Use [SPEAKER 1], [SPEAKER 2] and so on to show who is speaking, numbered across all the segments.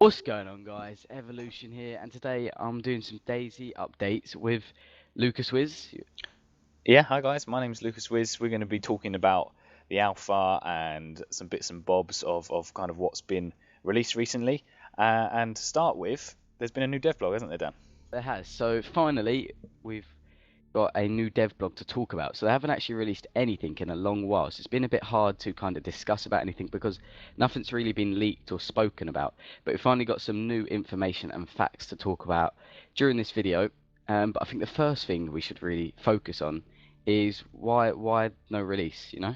[SPEAKER 1] What's going on, guys? Evolution here, and today I'm doing some DayZ updates with Lucas Wiz.
[SPEAKER 2] Yeah, hi guys, my name is Lucas Wiz. We're going to be talking about the alpha and some bits and bobs of kind of what's been released recently. And to start with, there's been a new dev blog, hasn't there, Dan?
[SPEAKER 1] There has. So finally, we've got a new dev blog to talk about. So they haven't actually released anything in a long while. So it's been a bit hard to kind of discuss about anything because nothing's really been leaked or spoken about. But we finally got some new information and facts to talk about during this video. But I think the first thing we should really focus on is why no release, you know?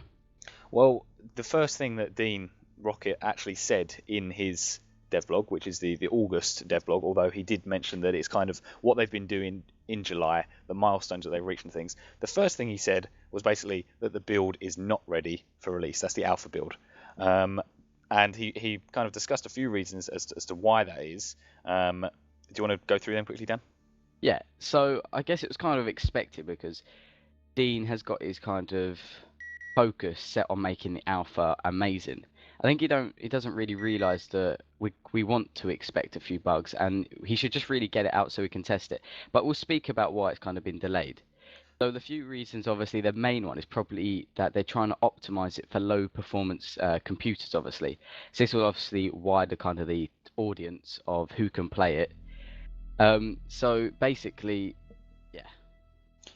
[SPEAKER 2] Well, the first thing that Dean Rocket actually said in his devlog, which is the August devlog, although he did mention that it's kind of what they've been doing in July, the milestones that they've reached and things. The first thing he said was basically that the build is not ready for release. That's the alpha build. And he kind of discussed a few reasons as to why that is. Do you want to go through them quickly, Dan?
[SPEAKER 1] Yeah, so I guess it was kind of expected because Dean has got his kind of focus set on making the alpha amazing. I think he doesn't really realize that we want to expect a few bugs and he should just really get it out so we can test it. But we'll speak about why it's kind of been delayed. So the few reasons, obviously, the main one is probably that they're trying to optimize it for low performance computers, obviously. So this will obviously widen kind of the audience of who can play it. So basically, yeah.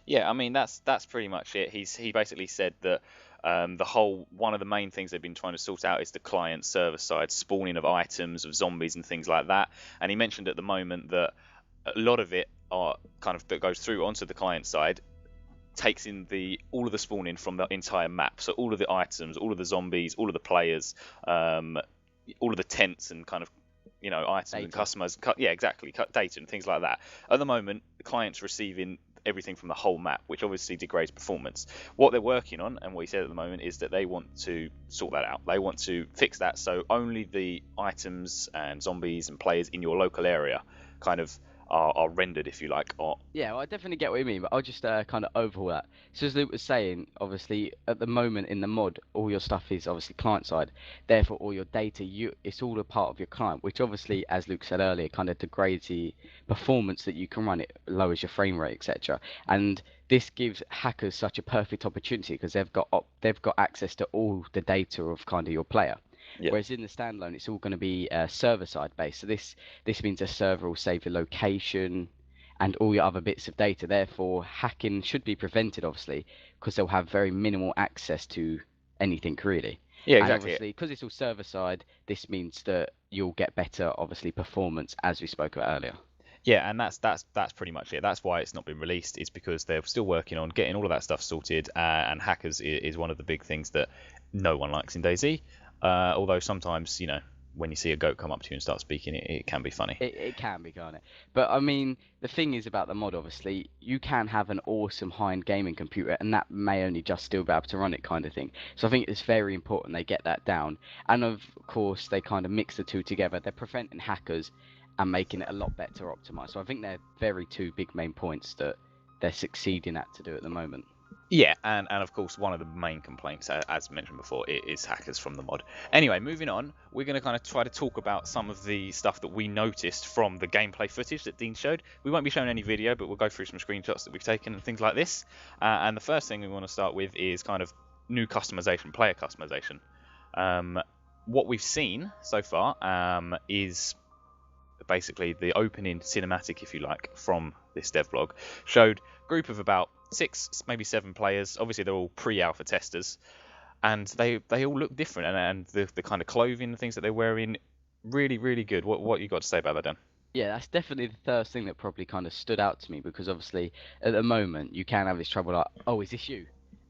[SPEAKER 2] Yeah, I mean that's pretty much it. He basically said that one of the main things they've been trying to sort out is the client server side spawning of items, of zombies and things like that. And he mentioned at the moment that a lot of it are kind of that goes through onto the client side takes in all of the spawning from the entire map. So all of the items, all of the zombies, all of the players, all of the tents and kind of items
[SPEAKER 1] Data.
[SPEAKER 2] and customers. Yeah, exactly, data and things like that. At the moment, the client's receiving everything from the whole map, which obviously degrades performance. What they're working on, and what he said at the moment, is that they want to sort that out. They want to fix that so only the items and zombies and players in your local area kind of are rendered, if you like. Or
[SPEAKER 1] Yeah, well, I definitely get what you mean, but I'll just kind of overhaul that. So as Luke was saying, obviously at the moment in the mod, all your stuff is obviously client side. Therefore, all your data, it's all a part of your client, which obviously, as Luke said earlier, kind of degrades the performance that you can run. It lowers your frame rate, etc. And this gives hackers such a perfect opportunity because they've got access to all the data of kind of your player.
[SPEAKER 2] yeah,
[SPEAKER 1] Whereas in the standalone, it's all going to be server side based. So this means a server will save your location and all your other bits of data. Therefore, hacking should be prevented, obviously, because they'll have very minimal access to anything really.
[SPEAKER 2] yeah,
[SPEAKER 1] And
[SPEAKER 2] exactly.
[SPEAKER 1] obviously, because it's all server side, this means that you'll get better, obviously, performance as we spoke about earlier.
[SPEAKER 2] Yeah, and that's pretty much it. That's why it's not been released. Is because they're still working on getting all of that stuff sorted. And hackers is one of the big things that no one likes in DayZ. Although sometimes, when you see a goat come up to you and start speaking, it can be funny.
[SPEAKER 1] It can be, can't it? But I mean, the thing is about the mod, obviously, you can have an awesome high-end gaming computer, and that may only just still be able to run it, kind of thing. So I think it's very important they get that down. And of course, they kind of mix the two together. They're preventing hackers and making it a lot better optimized. So I think they're very two big main points that they're succeeding at to do at the moment.
[SPEAKER 2] Yeah, and of course, one of the main complaints, as mentioned before, is hackers from the mod. Anyway, moving on, we're going to kind of try to talk about some of the stuff that we noticed from the gameplay footage that Dean showed. We won't be showing any video, but we'll go through some screenshots that we've taken and things like this. And the first thing we want to start with is kind of new customization, player customization. What we've seen so far is basically the opening cinematic, if you like, from this devlog showed a group of about 6, maybe 7 players. Obviously, they're all pre-alpha testers, and they all look different, and the kind of clothing and things that they're wearing, really, really good. What you got to say about that, Dan?
[SPEAKER 1] Yeah, that's definitely the first thing that probably kind of stood out to me because obviously at the moment you can have this trouble like, oh, is this you?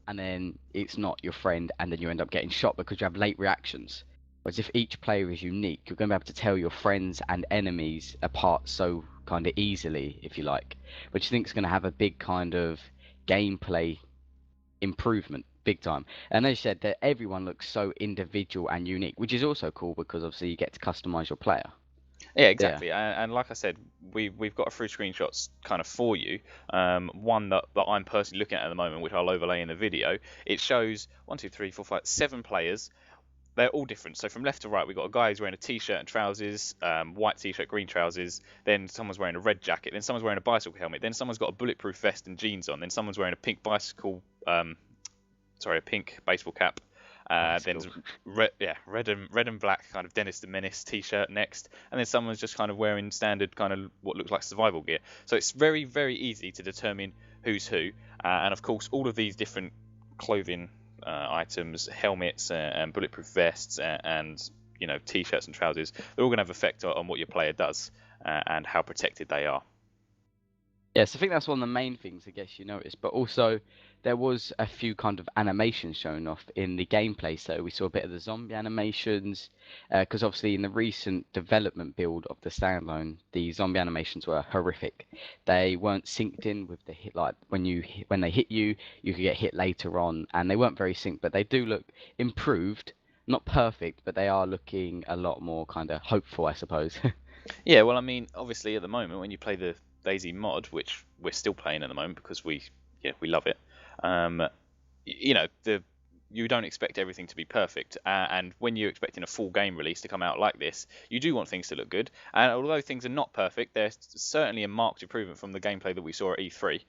[SPEAKER 1] And then it's not your friend, and then you end up getting shot because you have late reactions. Whereas if each player is unique, you're going to be able to tell your friends and enemies apart so kind of easily, if you like, which I think is going to have a big kind of gameplay improvement, big time. And as you said, that everyone looks so individual and unique, which is also cool because obviously you get to customize your player.
[SPEAKER 2] Yeah,
[SPEAKER 1] Yeah.
[SPEAKER 2] exactly. And like I said, we've got a few screenshots kind of for you. One that I'm personally looking at the moment, which I'll overlay in the video. It shows 1, 2, 3, 4, 5, 7 players. they're all different. So from left to right, we've got a guy who's wearing a t-shirt and trousers, white t-shirt, green trousers. Then someone's wearing a red jacket. Then someone's wearing a bicycle helmet. Then someone's got a bulletproof vest and jeans on. Then someone's wearing a pink a pink baseball cap. Then red and black kind of Dennis the Menace t-shirt next, and then someone's just kind of wearing standard kind of what looks like survival gear. So it's very, very easy to determine who's who, and of course all of these different clothing items, helmets, and bulletproof vests, and t-shirts and trousers, they're all going to have effect on what your player does and how protected they are.
[SPEAKER 1] Yes, I think that's one of the main things I guess you noticed, but also there was a few kind of animations shown off in the gameplay. So we saw a bit of the zombie animations, because obviously in the recent development build of the standalone, the zombie animations were horrific. They weren't synced in with the hit, like when they hit you, you could get hit later on, and they weren't very synced, but they do look improved. Not perfect, but they are looking a lot more kind of hopeful, I suppose.
[SPEAKER 2] Yeah, well, I mean, obviously at the moment when you play the DayZ mod, which we're still playing at the moment because we love it. You don't expect everything to be perfect, and when you're expecting a full game release to come out like this, you do want things to look good. And although things are not perfect, there's certainly a marked improvement from the gameplay that we saw at E3.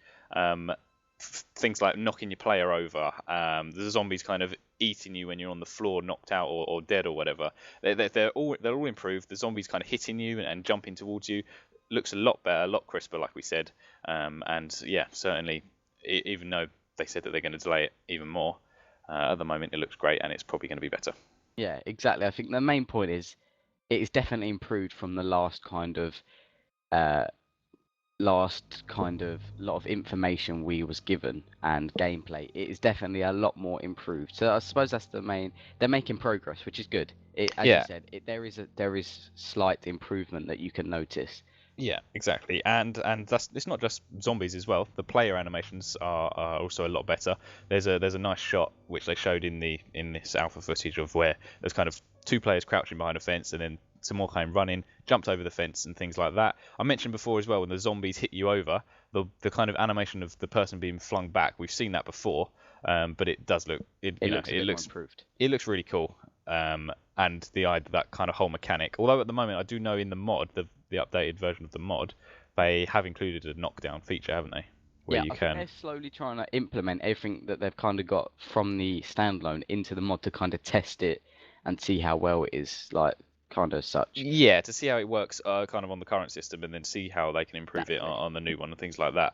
[SPEAKER 2] Things like knocking your player over, the zombies kind of eating you when you're on the floor, knocked out or dead or whatever. They're all improved. The zombies kind of hitting you and jumping towards you looks a lot better, a lot crisper, like we said. And yeah, certainly, even though they said that they're going to delay it even more, at the moment it looks great and it's probably going to be better.
[SPEAKER 1] Yeah, exactly. I think the main point is it is definitely improved from the uh, last kind of lot of information we was given and gameplay. It is definitely a lot more improved. So I suppose that's the main. They're making progress, which is good. As you
[SPEAKER 2] Yeah,
[SPEAKER 1] said, there is slight improvement that you can notice.
[SPEAKER 2] yeah, exactly. And it's not just zombies as well. The player animations are also a lot better. There's a nice shot which they showed in this alpha footage of where there's kind of two players crouching behind a fence and then some more kind of running, jumped over the fence and things like that. I mentioned before as well when the zombies hit you over, the kind of animation of the person being flung back. We've seen that before, but it does look
[SPEAKER 1] It looks a bit more improved.
[SPEAKER 2] it looks really cool. And that kind of whole mechanic. Although at the moment I do know in the mod, the updated version of the mod, they have included a knockdown feature, haven't they? Where
[SPEAKER 1] Yeah,
[SPEAKER 2] you
[SPEAKER 1] I think
[SPEAKER 2] can.
[SPEAKER 1] they're slowly trying to implement everything that they've kind of got from the standalone into the mod to kind of test it and see how well it is, like kind of such.
[SPEAKER 2] Yeah, to see how it works kind of on the current system and then see how they can improve it
[SPEAKER 1] Exactly.
[SPEAKER 2] on the new one and things like that.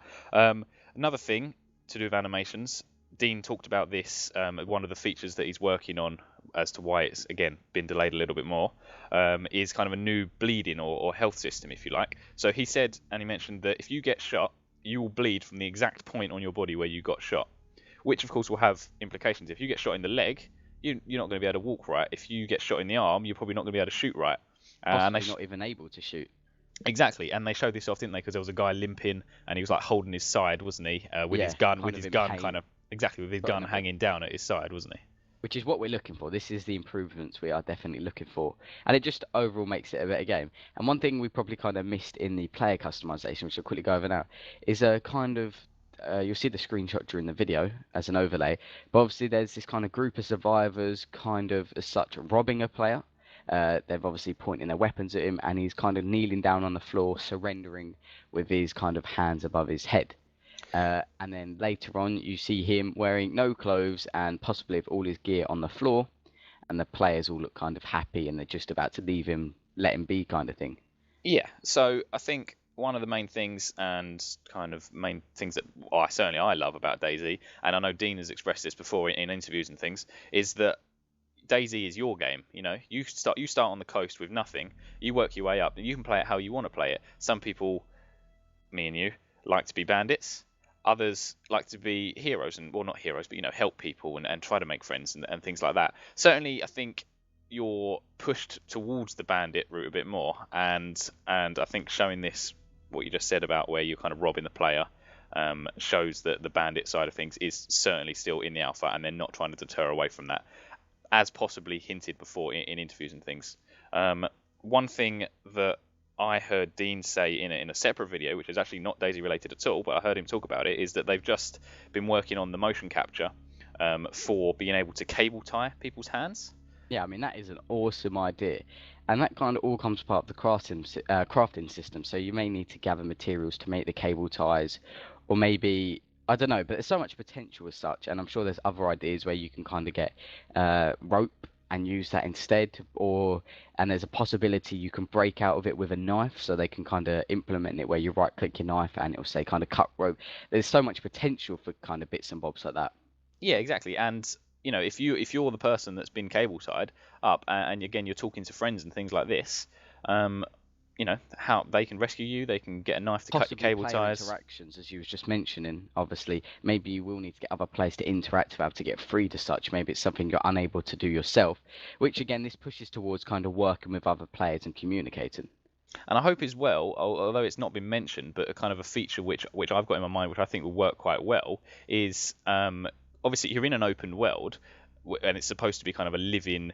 [SPEAKER 2] Another thing to do with animations, Dean talked about this, one of the features that he's working on as to why it's, again, been delayed a little bit more, is kind of a new bleeding or health system, if you like. So he said, and he mentioned that if you get shot, you will bleed from the exact point on your body where you got shot, which of course will have implications. If you get shot in the leg, you're not going to be able to walk right. If you get shot in the arm, you're probably not going to be able to shoot right. And
[SPEAKER 1] Possibly not even able to shoot.
[SPEAKER 2] exactly, and they showed this off, didn't they? Because there was a guy limping, and he was like holding his side, wasn't he? With his
[SPEAKER 1] Yeah,
[SPEAKER 2] gun,
[SPEAKER 1] kind of in pain,
[SPEAKER 2] kind of exactly with his
[SPEAKER 1] put on
[SPEAKER 2] gun
[SPEAKER 1] a bit.
[SPEAKER 2] hanging down at his side, wasn't he?
[SPEAKER 1] Which is what we're looking for. This is the improvements we are definitely looking for, and it just overall makes it a better game. And one thing we probably kind of missed in the player customization, which I'll quickly go over now, is a kind of you'll see the screenshot during the video as an overlay, but obviously there's this kind of group of survivors, kind of as such, robbing a player. They've obviously pointing their weapons at him, and he's kind of kneeling down on the floor, surrendering with his kind of hands above his head. And then later on, you see him wearing no clothes and possibly with all his gear on the floor, and the players all look kind of happy and they're just about to leave him, let him be, kind of thing.
[SPEAKER 2] Yeah. So I think one of the main things and kind of main things that I love about DayZ, and I know Dean has expressed this before in interviews and things, is that DayZ is your game. You start on the coast with nothing. You work your way up, and you can play it how you want to play it. Some people, me and you, like to be bandits. Others like to be heroes, and well, not heroes, but help people and try to make friends and things like that. Certainly, I think you're pushed towards the bandit route a bit more, and I think showing this, what you just said about where you're kind of robbing the player, shows that the bandit side of things is certainly still in the alpha, and they're not trying to deter away from that, as possibly hinted before in interviews and things. One thing that I heard Dean say in a separate video, which is actually not DayZ related at all, but I heard him talk about it, is that they've just been working on the motion capture for being able to cable tie people's hands.
[SPEAKER 1] Yeah, I mean that is an awesome idea, and that kind of all comes part of the crafting system. So you may need to gather materials to make the cable ties, or maybe I don't know, but there's so much potential as such, and I'm sure there's other ideas where you can kind of get rope and use that instead, or and there's a possibility you can break out of it with a knife, so they can kind of implement it where you right click your knife and it'll say kind of cut rope. There's so much potential for kind of bits and bobs like that.
[SPEAKER 2] Yeah, exactly. And if you're the person that's been cable tied up, and again you're talking to friends and things like this, um, how they can rescue you, they can get a knife to cut your
[SPEAKER 1] Possibly
[SPEAKER 2] cable
[SPEAKER 1] player
[SPEAKER 2] ties.
[SPEAKER 1] interactions, as you was just mentioning. Obviously, maybe you will need to get other players to interact with to get freed as such. Maybe it's something you're unable to do yourself, which again, this pushes towards kind of working with other players and communicating.
[SPEAKER 2] And I hope as well, although it's not been mentioned, but a kind of a feature which I've got in my mind, which I think will work quite well, is obviously you're in an open world, and it's supposed to be kind of a living.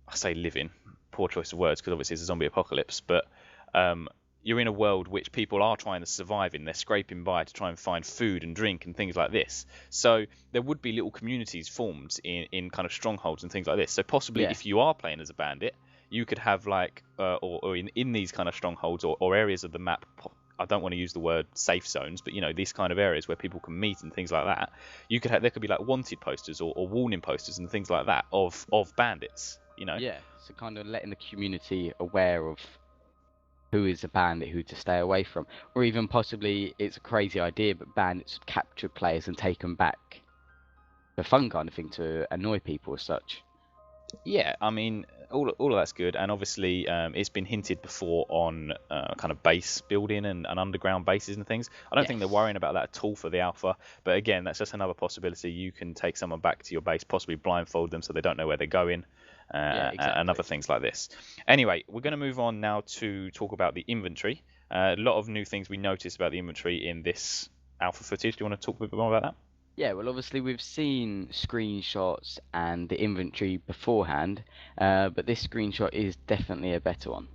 [SPEAKER 2] I say living, poor choice of words, because obviously it's a zombie apocalypse, but um, you're in a world which people are trying to survive in. They're scraping by to try and find food and drink and things like this. So there would be little communities formed in kind of strongholds and things like this. So possibly
[SPEAKER 1] Yeah,
[SPEAKER 2] if you are playing as a bandit, you could have like, or in these kind of strongholds or areas of the map. I don't want to use the word safe zones, but these kind of areas where people can meet and things like that. There could be like wanted posters or warning posters and things like that of bandits.
[SPEAKER 1] yeah. So kind of letting the community aware of who is a bandit, who to stay away from, or even possibly it's a crazy idea, but bandits would capture players and take them back for fun kind of thing to annoy people as such.
[SPEAKER 2] Yeah, I mean, all of that's good, and obviously it's been hinted before on kind of base building and underground bases and things. I don't think they're
[SPEAKER 1] Yes.
[SPEAKER 2] worrying about that at all for the alpha, but again, that's just another possibility. You can take someone back to your base, possibly blindfold them so they don't know where they're going,
[SPEAKER 1] Yeah,
[SPEAKER 2] and other
[SPEAKER 1] exactly.
[SPEAKER 2] things like this. Anyway, we're going to move on now to talk about the inventory. A lot of new things we noticed about the inventory in this alpha footage. Do you want to talk a bit more about that?
[SPEAKER 1] Yeah, well, obviously we've seen screenshots and the inventory beforehand, but this screenshot is definitely a better one.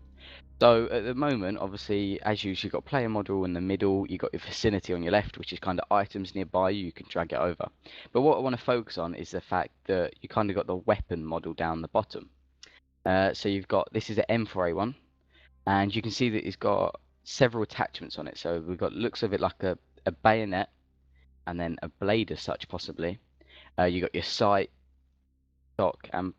[SPEAKER 1] So at the moment, obviously, as usual, you've got player model in the middle, you've got your vicinity on your left, which is kind of items nearby you can drag it over. But what I want to focus on is the fact that you kind of got the weapon model down the bottom. So you've got, this is an M4A1, and you can see that it's got several attachments on it. So we've got looks of it like a bayonet and then a blade as such, possibly. You got your sight, stock, and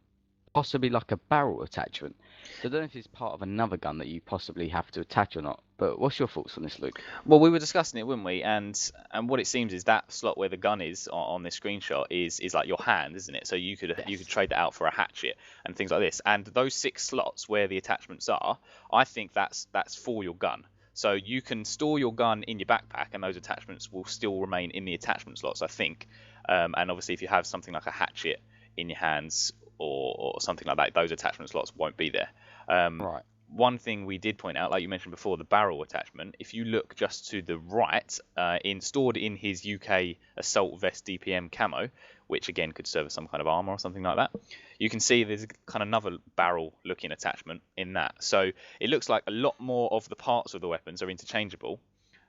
[SPEAKER 1] possibly like a barrel attachment. So I don't know if it's part of another gun that you possibly have to attach or not. But what's your thoughts on this, Luke?
[SPEAKER 2] Well, we were discussing it, weren't we? And what it seems is that slot where the gun is on this screenshot is like your hand, isn't it? So you could
[SPEAKER 1] Yes.
[SPEAKER 2] trade that out for a hatchet and things like this. And those 6 slots where the attachments are, I think that's for your gun. So you can store your gun in your backpack, and those attachments will still remain in the attachment slots, I think. And obviously, if you have something like a hatchet in your hands or something like that, those attachment slots won't be there. Um,
[SPEAKER 1] Right.
[SPEAKER 2] One thing we did point out, like you mentioned before, the barrel attachment. If you look just to the right, stored in his UK assault vest DPM camo, which again could serve as some kind of armor or something like that, you can see there's kind of another barrel-looking attachment in that. So it looks like a lot more of the parts of the weapons are interchangeable.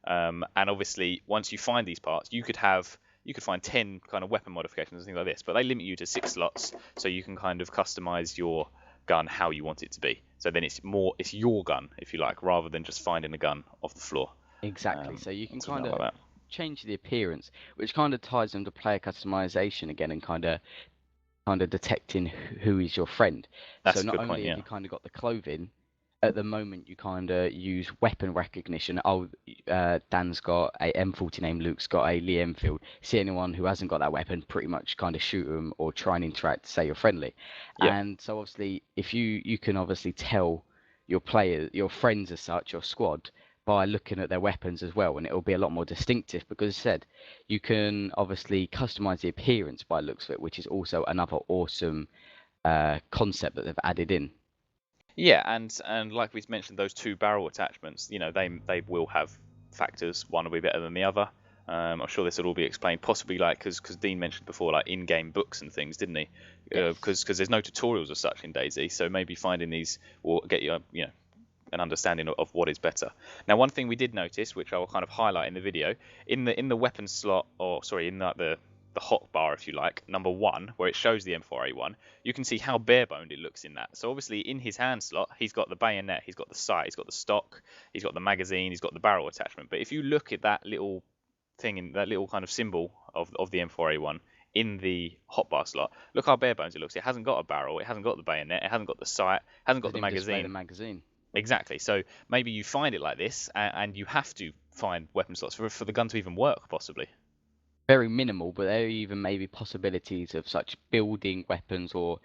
[SPEAKER 2] And obviously, once you find these parts, you could find 10 kind of weapon modifications and things like this, but they limit you to 6 slots, so you can kind of customize your gun how you want it to be. So then it's your gun, if you like, rather than just finding a gun off the floor.
[SPEAKER 1] Exactly. So you can
[SPEAKER 2] Something
[SPEAKER 1] kind
[SPEAKER 2] like
[SPEAKER 1] of
[SPEAKER 2] that.
[SPEAKER 1] change the appearance, which kind of ties into player customization again and kind of detecting who is your friend. So
[SPEAKER 2] That's a
[SPEAKER 1] not
[SPEAKER 2] good point.
[SPEAKER 1] only have
[SPEAKER 2] Yeah.
[SPEAKER 1] you kind of got the clothing, at the moment you kind of use weapon recognition. Oh, Dan's got a M40 name, Luke's got a Lee Enfield. See anyone who hasn't got that weapon, pretty much kind of shoot them or try and interact, say you're friendly.
[SPEAKER 2] Yeah.
[SPEAKER 1] And so obviously, if you can obviously tell your players, your friends as such, your squad, by looking at their weapons as well, and it'll be a lot more distinctive because, as I said, you can obviously customize the appearance by looks of it, which is also another awesome concept that they've added in.
[SPEAKER 2] Yeah, and like we mentioned, those 2 barrel attachments, they will have factors. One will be better than the other. I'm sure this will all be explained, possibly like because Dean mentioned before, like in-game books and things, didn't he?
[SPEAKER 1] Yes.
[SPEAKER 2] Because there's no tutorials as such in DayZ, so maybe finding these will get you an understanding of what is better. Now, one thing we did notice, which I will kind of highlight in the video, in the weapon slot, or sorry, in the hotbar, if you like, number 1, where it shows the M4A1, you can see how bare-boned it looks in that. So obviously in his hand slot, he's got the bayonet, he's got the sight, he's got the stock, he's got the magazine, he's got the barrel attachment. But if you look at that little thing, in that little kind of symbol of the M4A1 in the hotbar slot, look how bare-bones it looks. It hasn't got a barrel, it hasn't got the bayonet, it hasn't got the sight, hasn't got the magazine. Exactly. So maybe you find it like this, and you have to find weapon slots for the gun to even work, possibly.
[SPEAKER 1] Very minimal, but there are even maybe possibilities of such building weapons or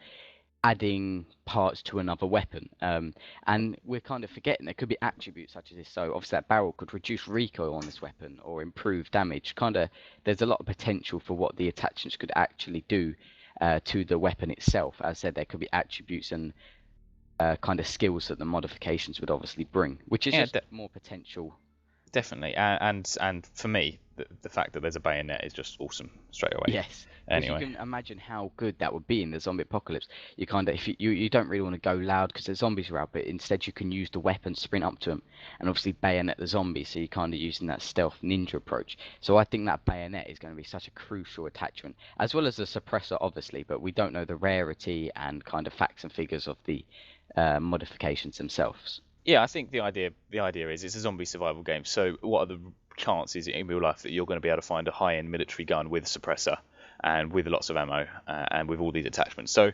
[SPEAKER 1] adding parts to another weapon. And we're kind of forgetting there could be attributes such as this. So obviously that barrel could reduce recoil on this weapon or improve damage. There's a lot of potential for what the attachments could actually do to the weapon itself. As I said, there could be attributes and kind of skills that the modifications would obviously bring, which is just more potential.
[SPEAKER 2] Definitely, and for me, the fact that there's a bayonet is just awesome straight away.
[SPEAKER 1] Yes.
[SPEAKER 2] Anyway,
[SPEAKER 1] you can imagine how good that would be in the zombie apocalypse. You kind of, if you don't really want to go loud because the zombies are out, but instead you can use the weapon, sprint up to them, and obviously bayonet the zombies. So you're kind of using that stealth ninja approach. So I think that bayonet is going to be such a crucial attachment, as well as the suppressor, obviously. But we don't know the rarity and kind of facts and figures of the modifications themselves.
[SPEAKER 2] Yeah, I think the idea is it's a zombie survival game. So what are the chances in real life that you're going to be able to find a high-end military gun with a suppressor and with lots of ammo and with all these attachments? So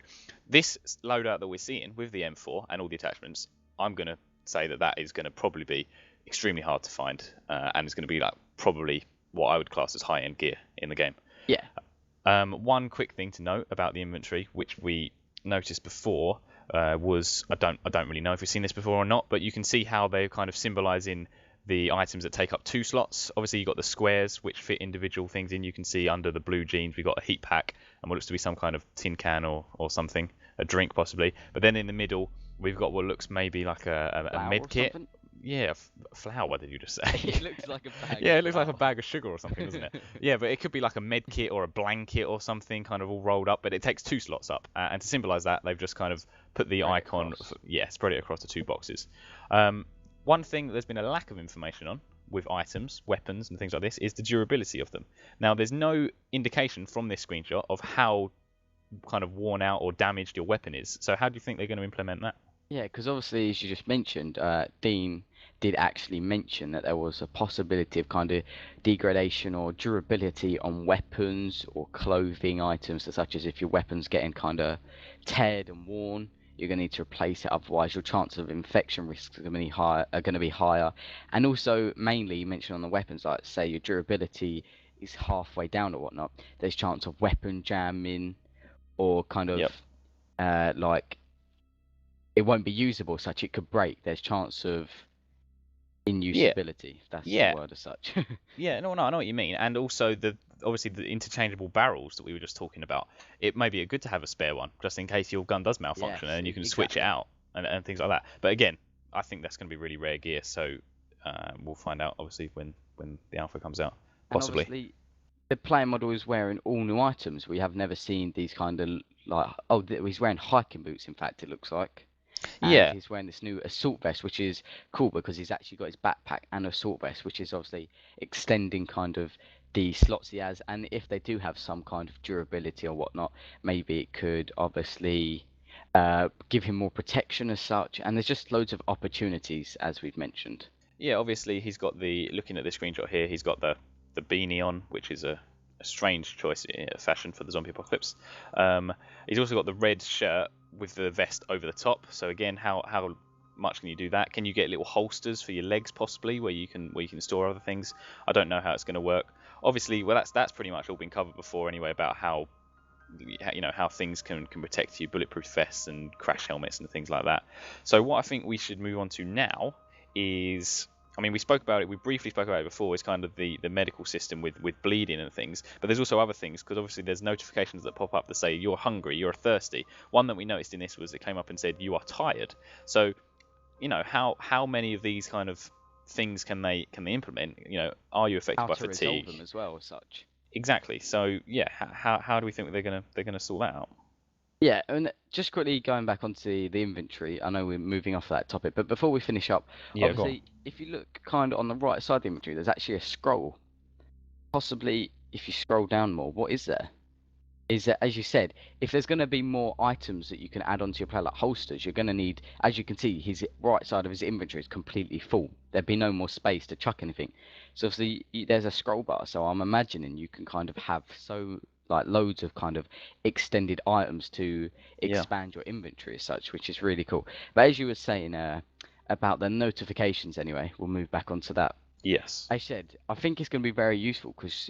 [SPEAKER 2] this loadout that we're seeing with the M4 and all the attachments, I'm going to say that is going to probably be extremely hard to find, and it's going to be like probably what I would class as high-end gear in the game.
[SPEAKER 1] Yeah.
[SPEAKER 2] One quick thing to note about the inventory, which we noticed before, was I don't really know if we've seen this before or not, but you can see how they're kind of symbolizing the items that take up 2 slots. Obviously you've got the squares which fit individual things in. You can see under the blue jeans we've got a heat pack and what looks to be some kind of tin can or something, a drink possibly. But then in the middle we've got what looks maybe like a med kit. Yeah, flour. What did you just say?
[SPEAKER 1] It looks like a bag.
[SPEAKER 2] Yeah, it looks like a bag of sugar or something, doesn't it? Yeah, but it could be like a med kit or a blanket or something, kind of all rolled up. But it takes 2 slots up, and to symbolise that, they've just kind of put the icon. Spread it across the 2 boxes. One thing that there's been a lack of information on with items, weapons, and things like this is the durability of them. Now, there's no indication from this screenshot of how kind of worn out or damaged your weapon is. So, how do you think they're going to implement that?
[SPEAKER 1] Yeah, because obviously, as you just mentioned, Dean did actually mention that there was a possibility of kind of degradation or durability on weapons or clothing items, such as if your weapon's getting kind of teared and worn, you're going to need to replace it. Otherwise, your chance of infection risks are going to be higher. And also, mainly, you mentioned on the weapons, like say your durability is halfway down or whatnot, there's chance of weapon jamming or kind of like it won't be usable, such it could break. There's chance of inusability, if that's the word as such.
[SPEAKER 2] Yeah, no, I know what you mean. And also obviously the interchangeable barrels that we were just talking about. It may be good to have a spare one just in case your gun does malfunction, and you can switch it out and things like that. But again, I think that's going to be really rare gear, so we'll find out obviously when the alpha comes out, possibly.
[SPEAKER 1] And obviously, the player model is wearing all new items. We have never seen these kind of he's wearing hiking boots. In fact, it looks like. And he's wearing this new assault vest, which is cool because he's actually got his backpack and assault vest, which is obviously extending kind of the slots he has. And if they do have some kind of durability or whatnot, maybe it could obviously give him more protection as such. And there's just loads of opportunities, as we've mentioned.
[SPEAKER 2] Yeah, obviously he's got looking at the screenshot here, he's got the beanie on, which is a strange choice fashion for the zombie apocalypse. He's also got the red shirt with the vest over the top. So again, how much can you do that? Can you get little holsters for your legs possibly, where you can store other things? I don't know how it's going to work. Obviously, well, that's pretty much all been covered before anyway, about how things can protect you, bulletproof vests and crash helmets and things like that. So what I think we should move on to now is, I mean, we briefly spoke about it before, is kind of the medical system with bleeding and things, but there's also other things, because obviously there's notifications that pop up that say you're hungry, you're thirsty. One that we noticed in this was it came up and said you are tired. So, how many of these kind of things can they implement? Are you affected by fatigue?
[SPEAKER 1] How to resolve them as well as such.
[SPEAKER 2] Exactly. So yeah, how do we think they're gonna sort that out?
[SPEAKER 1] Yeah, and just quickly going back onto the inventory, I know we're moving off that topic, but before we finish up, obviously, if you look kind of on the right side of the inventory, there's actually a scroll. Possibly if you scroll down more, what is there? Is that, as you said, if there's going to be more items that you can add onto your player, like holsters, you're going to need, as you can see, his right side of his inventory is completely full. There'd be no more space to chuck anything. So obviously there's a scroll bar. So I'm imagining you can kind of have like loads of kind of extended items to
[SPEAKER 2] Yeah.
[SPEAKER 1] expand your inventory as such, which is really cool. But as you were saying about the notifications, anyway, we'll move back onto that.
[SPEAKER 2] Yes.
[SPEAKER 1] I said, I think it's going to be very useful because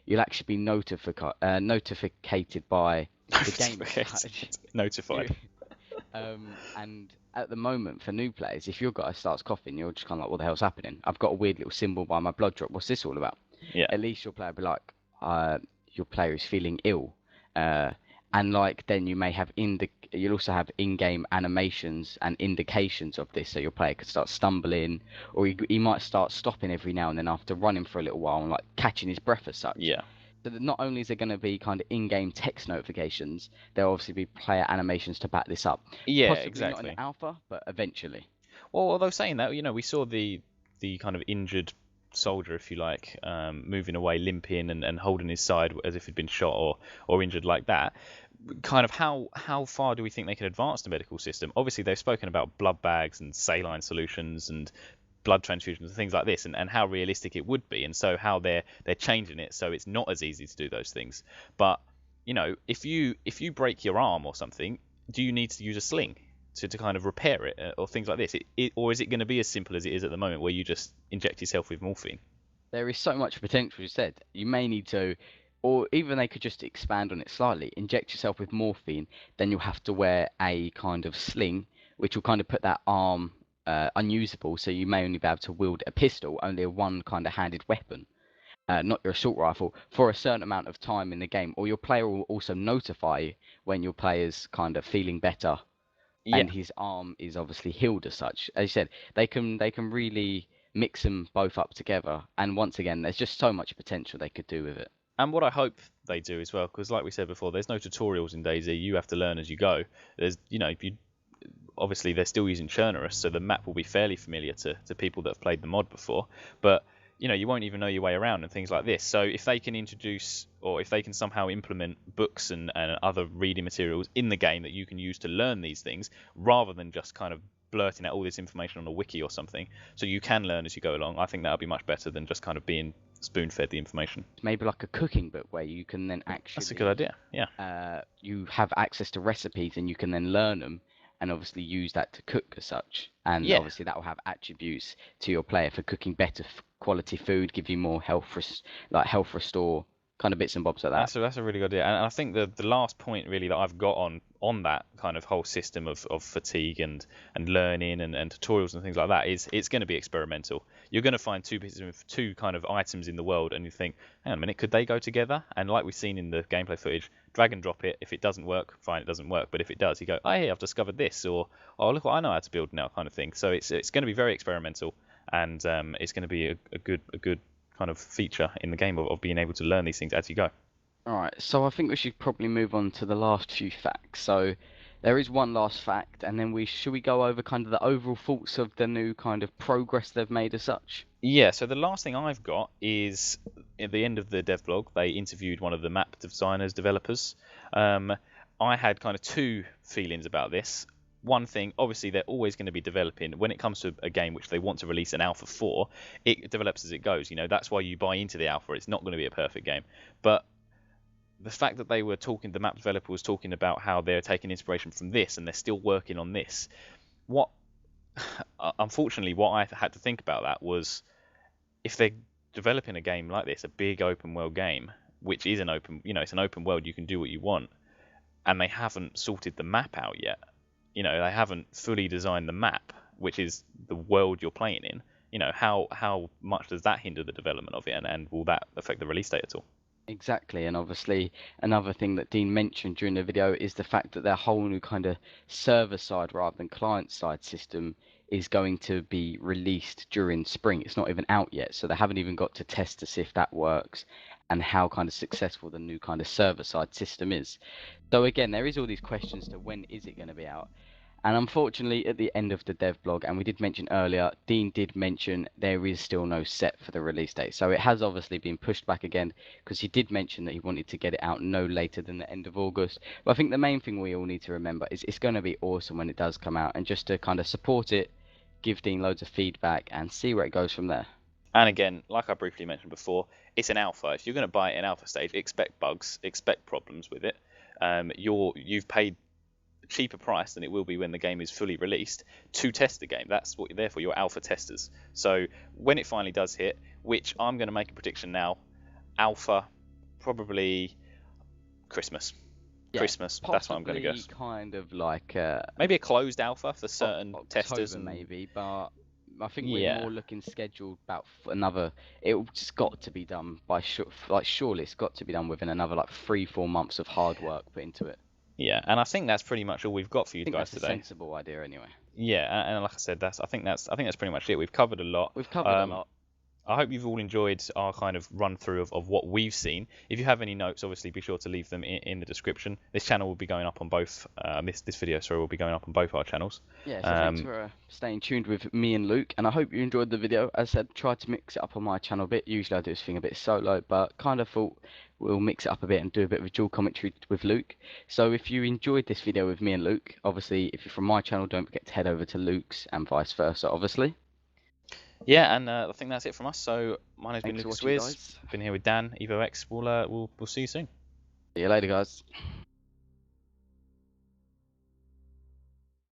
[SPEAKER 1] you'll actually be notificated by the game as such. You,
[SPEAKER 2] Notified.
[SPEAKER 1] and at the moment, for new players, if your guy starts coughing, you're just kind of like, what the hell's happening? I've got a weird little symbol by my blood drop. What's this all about?
[SPEAKER 2] Yeah.
[SPEAKER 1] At least your player will be like, your player is feeling ill. Uh, and like then you may have you'll also have in-game animations and indications of this, so your player could start stumbling, or he might start stopping every now and then after running for a little while and like catching his breath as such.
[SPEAKER 2] Yeah.
[SPEAKER 1] So that not only is there going to be kind of in-game text notifications, there'll obviously be player animations to back this up.
[SPEAKER 2] Yeah,
[SPEAKER 1] Possibly not in
[SPEAKER 2] exactly.
[SPEAKER 1] the alpha, but eventually.
[SPEAKER 2] Well, although saying that, we saw the kind of injured soldier, if you like, moving away, limping and holding his side as if he'd been shot or injured like that. Kind of how far do we think they can advance the medical system? Obviously, they've spoken about blood bags and saline solutions and blood transfusions and things like this, and how realistic it would be, and so how they're changing it so it's not as easy to do those things. But if you break your arm or something, do you need to use a sling to kind of repair it or things like this? Or is it going to be as simple as it is at the moment, where you just inject yourself with morphine?
[SPEAKER 1] There is so much potential, you said. You may need to, or even they could just expand on it slightly, inject yourself with morphine, then you'll have to wear a kind of sling, which will kind of put that arm unusable, so you may only be able to wield a pistol, only a one kind of handed weapon, not your assault rifle, for a certain amount of time in the game. Or your player will also notify you when your player's kind of feeling better
[SPEAKER 2] Yeah.
[SPEAKER 1] and his arm is obviously healed as such. As you said, they can really mix them both up together. And once again, there's just so much potential they could do with it.
[SPEAKER 2] And what I hope they do as well, because like we said before, there's no tutorials in DayZ. You have to learn as you go. There's, if you obviously they're still using Churnerus, so the map will be fairly familiar to people that have played the mod before. But you won't even know your way around and things like this. So if they can introduce, or if they can somehow implement books and other reading materials in the game that you can use to learn these things, rather than just kind of blurting out all this information on a wiki or something, so you can learn as you go along, I think that would be much better than just kind of being spoon-fed the information.
[SPEAKER 1] Maybe like a cooking book where you can then
[SPEAKER 2] That's a good
[SPEAKER 1] actually
[SPEAKER 2] idea. Yeah.
[SPEAKER 1] you have access to recipes and you can then learn them and obviously use that to cook as such. And
[SPEAKER 2] Yeah.
[SPEAKER 1] obviously that will have attributes to your player for cooking better quality food, give you more like health restore kind of bits and bobs like that.
[SPEAKER 2] That's a really good idea, and I think the last point really that I've got on that kind of whole system of fatigue and learning and tutorials and things like that is it's going to be experimental. You're going to find two kind of items in the world, and you think, hang on a minute, could they go together? And like we've seen in the gameplay footage, drag and drop it. If it doesn't work, fine, it doesn't work. But if it does, you go, oh hey, I've discovered this, or oh look what I know how to build now, kind of thing. So it's going to be very experimental, and it's going to be a good kind of feature in the game of being able to learn these things as you go.
[SPEAKER 1] All right, so I think we should probably move on to the last few facts. So there is one last fact, and then should we go over kind of the overall thoughts of the new kind of progress they've made as such?
[SPEAKER 2] Yeah, so the last thing I've got is at the end of the dev blog, they interviewed one of the map designers, developers. I had kind of two feelings about this. One thing, obviously, they're always going to be developing. When it comes to a game which they want to release an alpha for, it develops as it goes. That's why you buy into the alpha. It's not going to be a perfect game. But the fact that the map developer was talking about how they're taking inspiration from this and they're still working on this. Unfortunately, what I had to think about that was, if they're developing a game like this, a big open world game, which is it's an open world, you can do what you want, and they haven't sorted the map out yet. They haven't fully designed the map, which is the world you're playing in. How much does that hinder the development of it, and will that affect the release date at all?
[SPEAKER 1] Exactly, and obviously another thing that Dean mentioned during the video is the fact that their whole new kind of server side rather than client side system is going to be released during spring. It's not even out yet, so they haven't even got to test to see if that works and how kind of successful the new kind of server side system is. So again, there is all these questions to when is it going to be out. And unfortunately, at the end of the dev blog, and we did mention earlier, Dean did mention there is still no set for the release date. So it has obviously been pushed back again because he did mention that he wanted to get it out no later than the end of August. But I think the main thing we all need to remember is it's going to be awesome when it does come out, and just to kind of support it, give Dean loads of feedback, and see where it goes from there.
[SPEAKER 2] And again, like I briefly mentioned before, it's an alpha. If you're going to buy it in alpha stage, expect bugs, expect problems with it. You've paid a cheaper price than it will be when the game is fully released to test the game. That's what you're there for. You're alpha testers. So when it finally does hit, which I'm going to make a prediction now, alpha probably Christmas.
[SPEAKER 1] Yeah,
[SPEAKER 2] Christmas. That's what I'm going to guess.
[SPEAKER 1] Kind of like
[SPEAKER 2] Maybe a closed alpha for certain
[SPEAKER 1] October
[SPEAKER 2] testers.
[SPEAKER 1] Maybe, but I think
[SPEAKER 2] Yeah.
[SPEAKER 1] we're more looking scheduled about another. It's got to be done by surely it's got to be done within another like 3-4 months of hard work put into it.
[SPEAKER 2] Yeah, and I think that's pretty much all we've got for you
[SPEAKER 1] I think
[SPEAKER 2] guys
[SPEAKER 1] that's
[SPEAKER 2] today.
[SPEAKER 1] a sensible idea anyway.
[SPEAKER 2] Yeah, and like I said, I think that's pretty much it. We've covered a lot.
[SPEAKER 1] We've covered a lot.
[SPEAKER 2] I hope you've all enjoyed our kind of run through of what we've seen. If you have any notes, obviously be sure to leave them in the description. This channel will be going up on both. This video, sorry, will be going up on both our channels.
[SPEAKER 1] Yeah, so thanks for staying tuned with me and Luke, and I hope you enjoyed the video. As I said, tried to mix it up on my channel a bit. Usually I do this thing a bit solo, but kind of thought we'll mix it up a bit and do a bit of a dual commentary with Luke. So if you enjoyed this video with me and Luke, obviously if you're from my channel, don't forget to head over to Luke's and vice versa, obviously.
[SPEAKER 2] Yeah, and I think that's it from us. So my name's been
[SPEAKER 1] Thanks for
[SPEAKER 2] Lucas
[SPEAKER 1] watching,
[SPEAKER 2] Swizz.
[SPEAKER 1] guys.
[SPEAKER 2] Been here with Dan, EvoX. We'll see you soon.
[SPEAKER 1] See you later, guys.